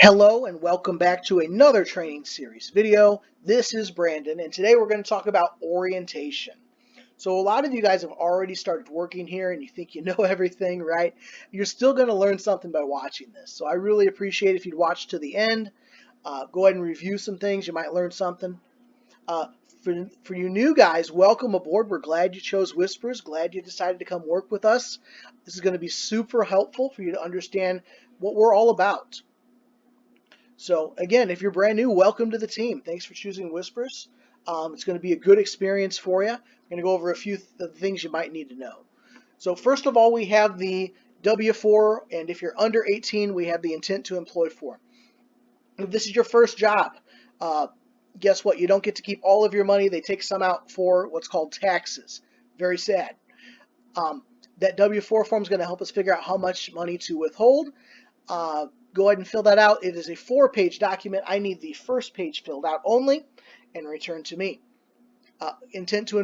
Hello and welcome back to another training series video. This is Brandon and today we're going to talk about orientation. So a lot of you guys have already started working here and you think you know everything, right? You're still going to learn something by watching this. So I really appreciate if you'd watch to the end. Go ahead and review some things. You might learn something. Uh, for you new guys, welcome aboard. We're glad you chose Whispers. Glad you decided to come work with us. This is going to be super helpful for you to understand what we're all about. So again, if you're brand new, welcome to the team. Thanks for choosing Whispers. It's going to be a good experience for you. I'm going to go over a few things you might need to know. So first of all, we have the W-4, and if you're under 18, we have the intent to employ form. If this is your first job, guess what? You don't get to keep all of your money. They take some out for what's called taxes. Very sad. That W-4 form is going to help us figure out how much money to withhold. Go ahead and fill that out. It is a 4-page document. I need the first page filled out only and return to me. Intent to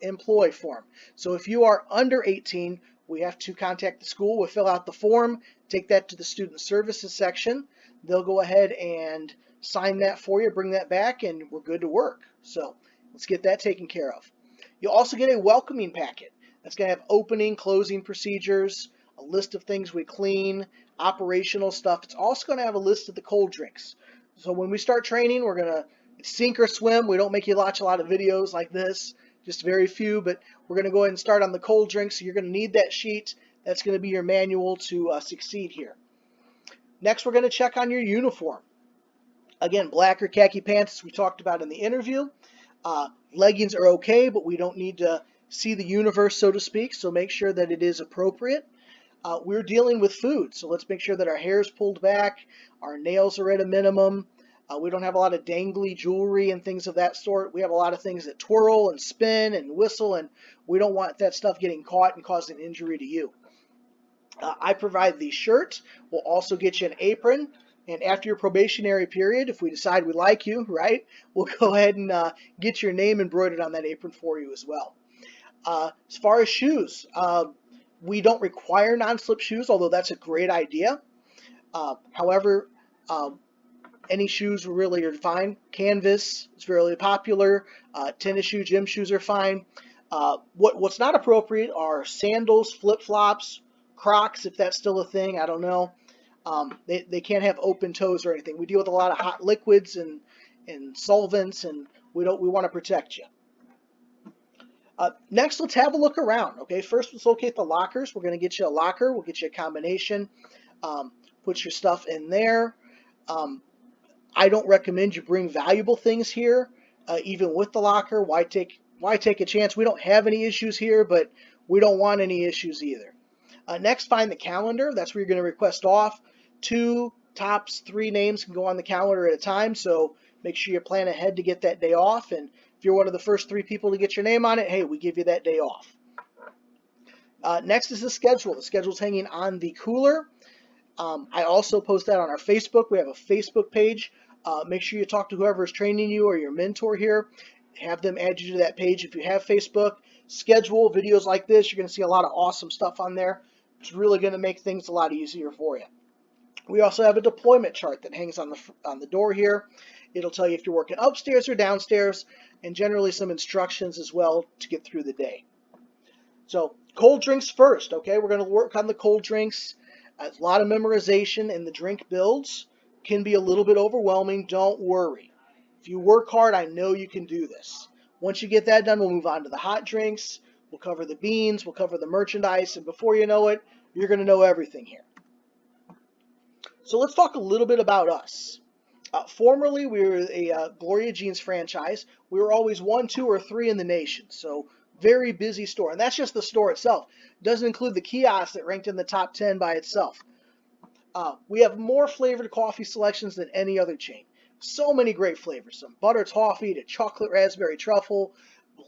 employ form. So if you are under 18, we have to contact the school. We'll fill out the form, take that to the student services section. They'll go ahead and sign that for you, bring that back, and we're good to work. So let's get that taken care of. You'll also get a welcoming packet. That's going to have opening, closing procedures, a list of things we clean, operational stuff. It's also going to have a list of the cold drinks. So when we start training, we're going to sink or swim. We don't make you watch a lot of videos like this, just very few, but we're going to go ahead and start on the cold drinks. So you're going to need that sheet. That's going to be your manual to succeed here. Next, we're going to check on your uniform. Again, black or khaki pants, as we talked about in the interview. Leggings are okay, but we don't need to see the universe, so to speak, so make sure that it is appropriate. We're dealing with food, so let's make sure that our hair is pulled back, our nails are at a minimum. We don't have a lot of dangly jewelry and things of that sort. We have a lot of things that twirl and spin and whistle, and we don't want that stuff getting caught and causing injury to you. I provide the shirt. We'll also get you an apron. And after your probationary period, if we decide we like you, right, we'll go ahead and get your name embroidered on that apron for you as well. As far as shoes, we don't require non-slip shoes, although that's a great idea. However, any shoes really are fine. Canvas is really popular. Tennis shoes, gym shoes are fine. What's not appropriate are sandals, flip-flops, Crocs, if that's still a thing. I don't know. They can't have open toes or anything. We deal with a lot of hot liquids and solvents, and we want to protect you. Next, let's have a look around. Okay, first let's locate the lockers. We're going to get you a locker. We'll get you a combination. Put your stuff in there. I don't recommend you bring valuable things here, even with the locker. Why take a chance? We don't have any issues here, but we don't want any issues either. Next, find the calendar. That's where you're going to request off. 2, tops 3 names can go on the calendar at a time, so make sure you plan ahead to get that day off. And if you're one of the first 3 people to get your name on it, hey, we give you that day off. Next is the schedule. The schedule's hanging on the cooler. I also post that on our Facebook. We have a Facebook page. Make sure you talk to whoever is training you or your mentor here. Have them add you to that page if you have Facebook. Schedule videos like this. You're going to see a lot of awesome stuff on there. It's really going to make things a lot easier for you. We also have a deployment chart that hangs on the door here. It'll tell you if you're working upstairs or downstairs, and generally some instructions as well to get through the day. So cold drinks first, okay? We're going to work on the cold drinks. A lot of memorization in the drink builds. Can be a little bit overwhelming. Don't worry. If you work hard, I know you can do this. Once you get that done, we'll move on to the hot drinks. We'll cover the beans. We'll cover the merchandise. And before you know it, you're going to know everything here. So let's talk a little bit about us. Formerly, we were a Gloria Jeans franchise. We were always 1, 2, or 3 in the nation. So very busy store. And that's just the store itself. It doesn't include the kiosk that ranked in the top 10 by itself. We have more flavored coffee selections than any other chain. So many great flavors, from butter toffee to chocolate raspberry truffle,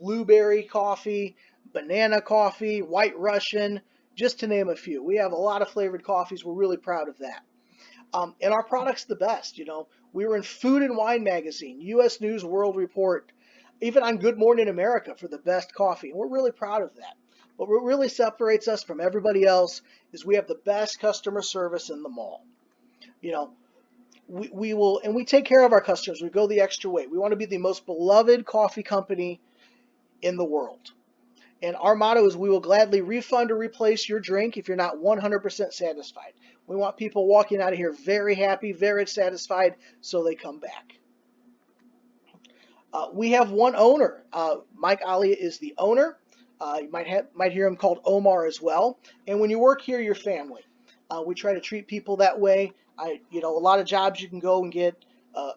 blueberry coffee, banana coffee, white Russian, just to name a few. We have a lot of flavored coffees. We're really proud of that. And our product's the best. We were in Food and Wine Magazine, U.S. News World Report, even on Good Morning America for the best coffee. And we're really proud of that. But what really separates us from everybody else is we have the best customer service in the mall. You know, we will, and we take care of our customers. We go the extra way. We want to be the most beloved coffee company in the world. And our motto is we will gladly refund or replace your drink if you're not 100% satisfied. We want people walking out of here very happy, very satisfied, so they come back. We have one owner. Mike Ali is the owner. You might hear him called Omar as well. And when you work here, you're family. We try to treat people that way. A lot of jobs you can go and get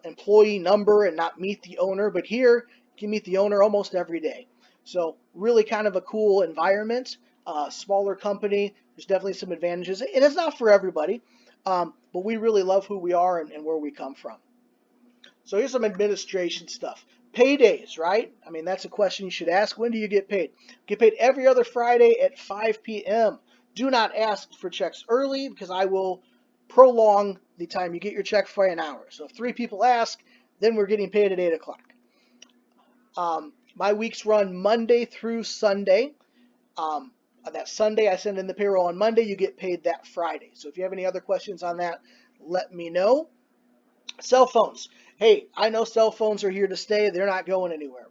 employee number and not meet the owner, but here you can meet the owner almost every day. So really kind of a cool environment. Smaller company. There's definitely some advantages. And it's not for everybody, but we really love who we are and where we come from. So here's some administration stuff. Paydays, right? I mean, that's a question you should ask. When do you get paid? Get paid every other Friday at 5 p.m. Do not ask for checks early because I will prolong the time you get your check for an hour. So if 3 people ask, then we're getting paid at 8 o'clock. My weeks run Monday through Sunday. That Sunday, I send in the payroll on Monday. You get paid that Friday. So if you have any other questions on that, let me know. Cell phones. Hey, I know cell phones are here to stay. They're not going anywhere.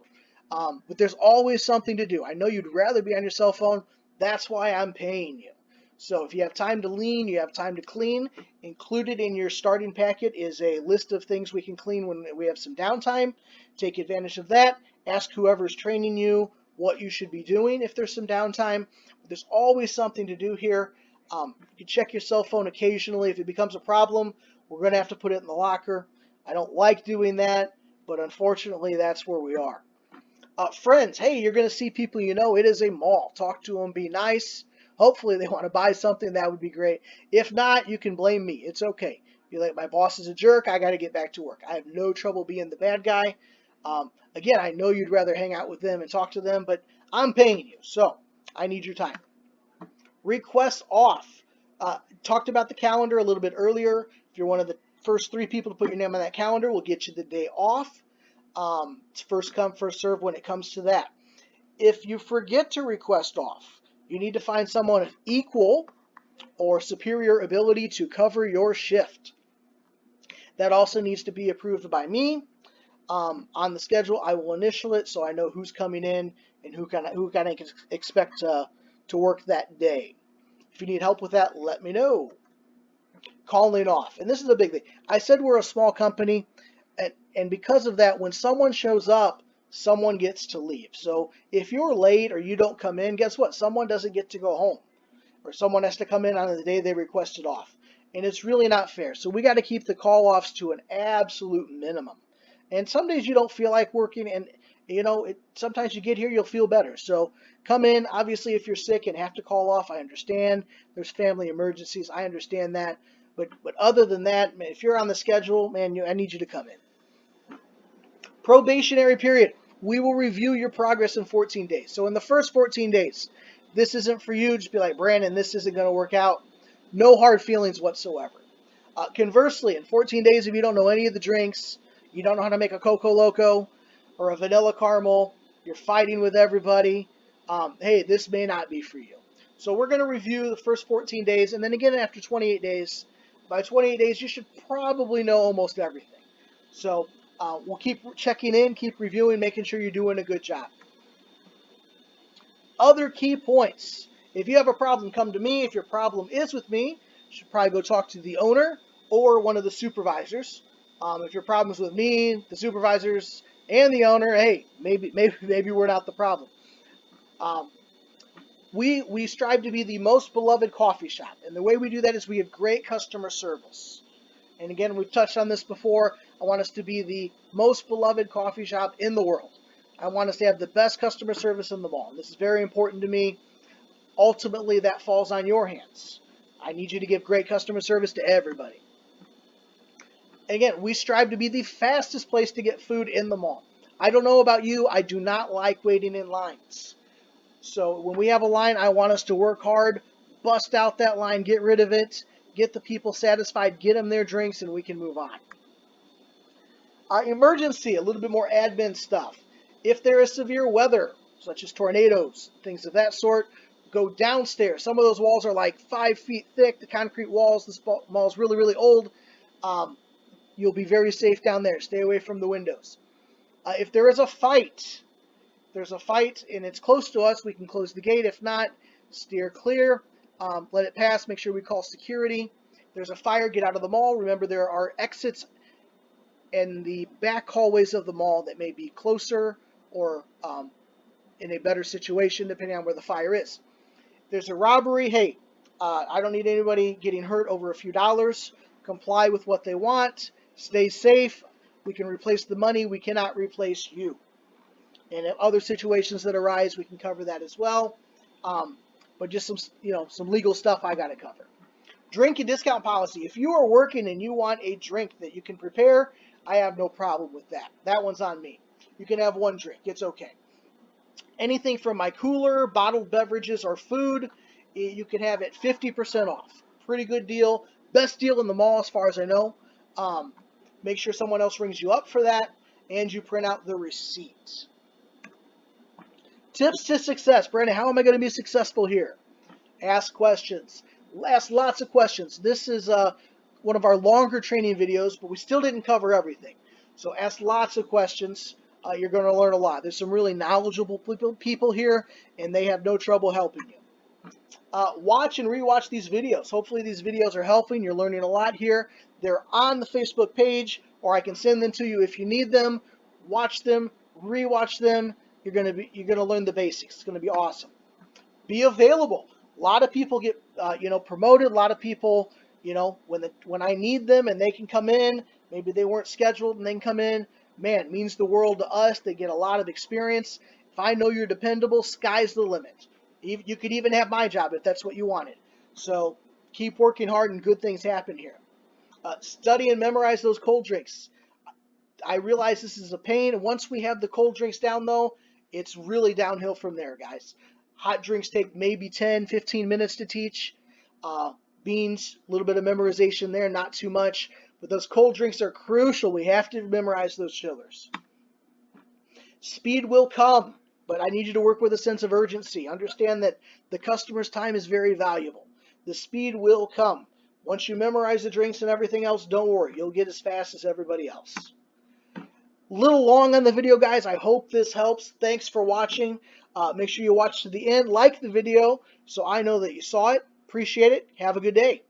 But there's always something to do. I know you'd rather be on your cell phone. That's why I'm paying you. So if you have time to lean, you have time to clean. Included in your starting packet is a list of things we can clean when we have some downtime. Take advantage of that. Ask whoever's training you what you should be doing if there's some downtime. There's always something to do here. You can check your cell phone occasionally. If it becomes a problem, we're going to have to put it in the locker. I don't like doing that, but unfortunately, that's where we are. Friends, hey, you're going to see people you know. It is a mall. Talk to them. Be nice. Hopefully, they want to buy something. That would be great. If not, you can blame me. It's okay. You're like, my boss is a jerk. I got to get back to work. I have no trouble being the bad guy. Again, I know you'd rather hang out with them and talk to them, but I'm paying you, so I need your time. Requests off. Talked about the calendar a little bit earlier. If you're one of the first 3 people to put your name on that calendar, we'll get you the day off. It's first come, first serve when it comes to that. If you forget to request off, you need to find someone of equal or superior ability to cover your shift. That also needs to be approved by me. On the schedule, I will initial it so I know who's coming in and who can I expect to work that day. If you need help with that, let me know. Calling off. And this is a big thing. I said we're a small company, and because of that, when someone shows up, someone gets to leave. So if you're late or you don't come in, guess what? Someone doesn't get to go home. Or someone has to come in on the day they requested off. And it's really not fair. So we got to keep the call-offs to an absolute minimum. And some days you don't feel like working, and sometimes you get here, you'll feel better. So come in. Obviously, if you're sick and have to call off, I understand. There's family emergencies. I understand that. But other than that, man, if you're on the schedule, man, I need you to come in. Probationary period. We will review your progress in 14 days. So in the first 14 days, this isn't for you. Just be like, Brandon, this isn't going to work out. No hard feelings whatsoever. Conversely, in 14 days, if you don't know any of the drinks, you don't know how to make a Coco Loco or a vanilla caramel, you're fighting with everybody, hey, this may not be for you. So we're going to review the first 14 days, and then again after 28 days. By 28 days, you should probably know almost everything. So we'll keep checking in, keep reviewing, making sure you're doing a good job. Other key points. If you have a problem, come to me. If your problem is with me, you should probably go talk to the owner or one of the supervisors. If your problem's with me, the supervisors, and the owner, hey, maybe we're not the problem. We strive to be the most beloved coffee shop, and the way we do that is we have great customer service. And again, we've touched on this before. I want us to be the most beloved coffee shop in the world. I want us to have the best customer service in the mall. This is very important to me. Ultimately, that falls on your hands. I need you to give great customer service to everybody. Again, we strive to be the fastest place to get food in the mall. I don't know about you. I do not like waiting in lines. So when we have a line, I want us to work hard, bust out that line, get rid of it, get the people satisfied, get them their drinks, and we can move on. Emergency, a little bit more admin stuff. If there is severe weather, such as tornadoes, things of that sort, go downstairs. Some of those walls are like 5 feet thick, the concrete walls. This mall is really, really old. You'll be very safe down there. Stay away from the windows. If there is a fight, and it's close to us, we can close the gate. If not, steer clear. Let it pass. Make sure we call security. If there's a fire, get out of the mall. Remember, there are exits in the back hallways of the mall that may be closer or in a better situation depending on where the fire is. If there's a robbery, hey, I don't need anybody getting hurt over a few dollars. Comply with what they want. Stay safe. We can replace the money. We cannot replace you. And if other situations that arise, we can cover that as well. But just some legal stuff I got to cover. Drink and discount policy. If you are working and you want a drink that you can prepare, I have no problem with that. That one's on me. You can have one drink. It's okay. Anything from my cooler, bottled beverages, or food, you can have it 50% off. Pretty good deal. Best deal in the mall as far as I know. Make sure someone else rings you up for that, and you print out the receipt. Tips to success. Brandon, how am I going to be successful here? Ask questions. Ask lots of questions. This is one of our longer training videos, but we still didn't cover everything. So ask lots of questions. You're going to learn a lot. There's some really knowledgeable people here, and they have no trouble helping you. Watch and rewatch these videos. Hopefully these videos are helping. You're learning a lot here. They're on the Facebook page, or I can send them to you if you need them. Watch them, rewatch them. You're gonna learn the basics. It's gonna be awesome. Be available. A lot of people get promoted. A lot of people, when I need them and they can come in, maybe they weren't scheduled and they can come in. Man, it means the world to us. They get a lot of experience. If I know you're dependable, sky's the limit. You could even have my job if that's what you wanted. So keep working hard and good things happen here. Study and memorize those cold drinks. I realize this is a pain. Once we have the cold drinks down, though, it's really downhill from there, guys. Hot drinks take maybe 10, 15 minutes to teach. Beans, a little bit of memorization there, not too much. But those cold drinks are crucial. We have to memorize those chillers. Speed will come, but I need you to work with a sense of urgency. Understand that the customer's time is very valuable. The speed will come. Once you memorize the drinks and everything else, don't worry. You'll get as fast as everybody else. Little long on the video, guys. I hope this helps. Thanks for watching. Make sure you watch to the end. Like the video so I know that you saw it. Appreciate it. Have a good day.